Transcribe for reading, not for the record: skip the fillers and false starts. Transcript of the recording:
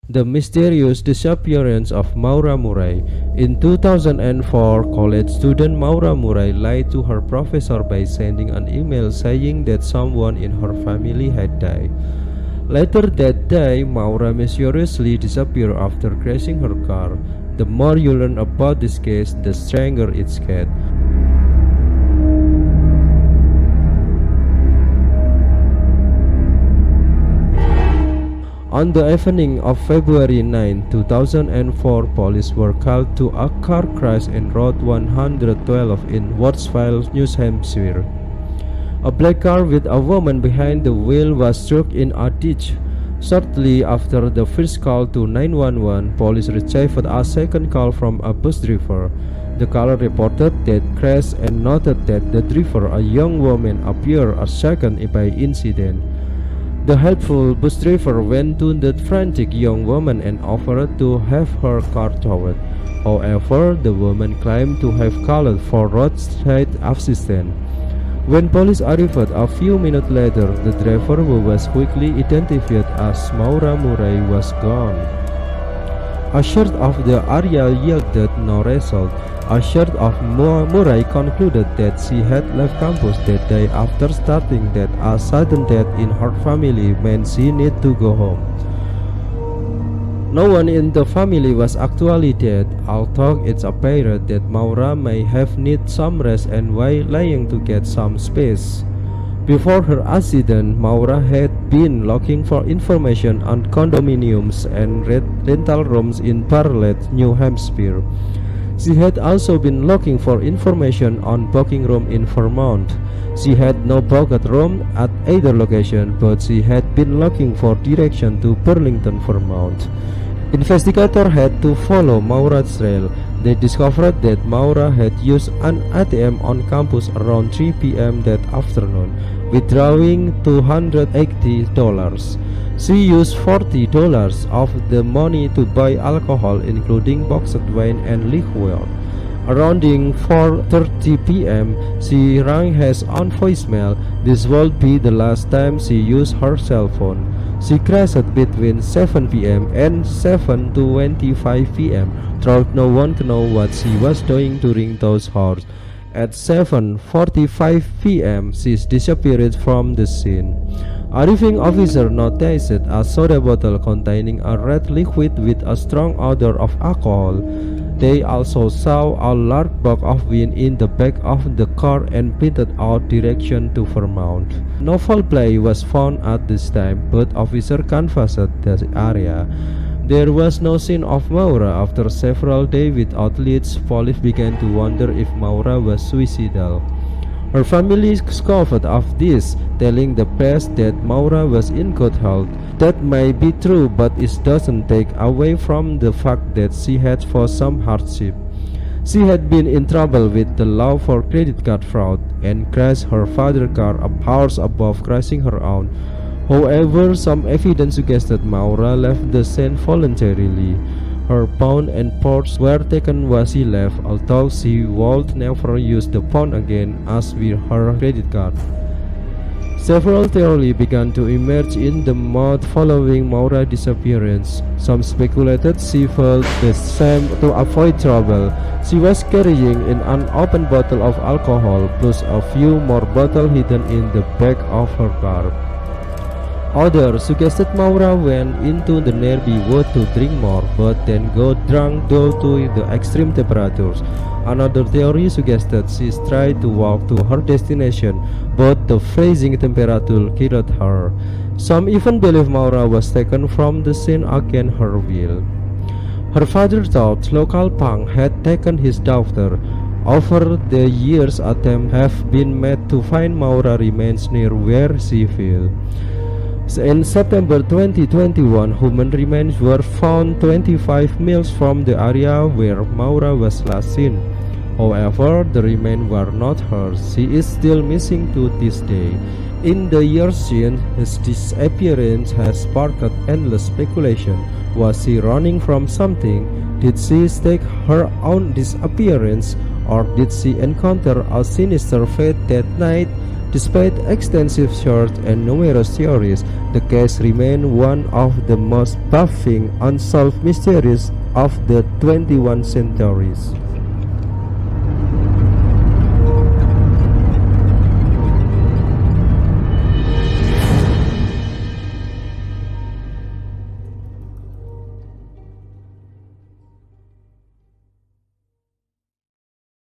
The mysterious disappearance of Maura Murray. In 2004, college student Maura Murray lied to her professor by sending an email saying that someone in her family had died. Later that day, Maura mysteriously disappeared after crashing her car. The more you learn about this case, the stranger it gets. On the evening of February 9, 2004, police were called to a car crash in Road 112 in Wortsville, New Hampshire. A black car with a woman behind the wheel was struck in a ditch. Shortly after the first call to 911, police received a second call from a bus driver. The caller reported that crash and noted that the driver, a young woman, appeared shaken by incident. The helpful bus driver went to the frantic young woman and offered to have her car towed. However, the woman claimed to have called for roadside assistance. When police arrived a few minutes later, the driver, who was quickly identified as Maura Murray, was gone. A search of the area yielded no result. A search of Murray concluded that she had left campus that day after starting that a sudden death in her family meant she needed to go home. No one in the family was actually dead, although it appeared that Maura may have needed some rest and was lying to get some space. Before her accident, Maura had been looking for information on condominiums and rental rooms in Bartlett, New Hampshire. She had also been looking for information on booking room in Vermont. She had no booked room at either location, but she had been looking for direction to Burlington, Vermont. Investigators had to follow Maura's trail. They discovered that Maura had used an ATM on campus around 3 p.m. that afternoon, withdrawing $280. She used $40 of the money to buy alcohol, including boxed wine and liqueur. Around 4:30 p.m., she rang his own voicemail. This would be the last time she used her cell phone. She crashed between 7 p.m. and 7:25 p.m. Throughout no one to know what she was doing during those hours. At 7:45 p.m., she disappeared from the scene. Arriving officer noticed a soda bottle containing a red liquid with a strong odor of alcohol. They also saw a large box of wine in the back of the car and pointed out direction to Vermont. No foul play was found at this time, but officers canvassed the area. There was no sign of Maura. After several days without leads, police began to wonder if Maura was suicidal. Her family scoffed of this, telling the press that Maura was in good health. That may be true, but it doesn't take away from the fact that she had faced some hardship. She had been in trouble with the law for credit card fraud and crashed her father's car hours above crashing her own. However, some evidence suggested Maura left the scene voluntarily. Her phone and purse were taken while she left, although she would never use the phone again, as with her credit card. Several theories began to emerge in the month following Maura's disappearance. Some speculated she felt the same to avoid trouble. She was carrying an unopened bottle of alcohol, plus a few more bottles hidden in the back of her car. Others suggested Maura went into the nearby wood to drink more, but then got drunk due to the extreme temperatures. Another theory suggested she tried to walk to her destination, but the freezing temperature killed her. Some even believe Maura was taken from the scene against her will. Her father thought local punk had taken his daughter. Over the years, attempts have been made to find Maura remains near where she fell. In September 2021, human remains were found 25 miles from the area where Maura was last seen. However, the remains were not hers. She is still missing to this day. In the years since his disappearance has sparked endless speculation. Was she running from something? Did she stake her own disappearance? Or did she encounter a sinister fate that night? Despite extensive search and numerous theories, the case remains one of the most baffling unsolved mysteries of the 21st century.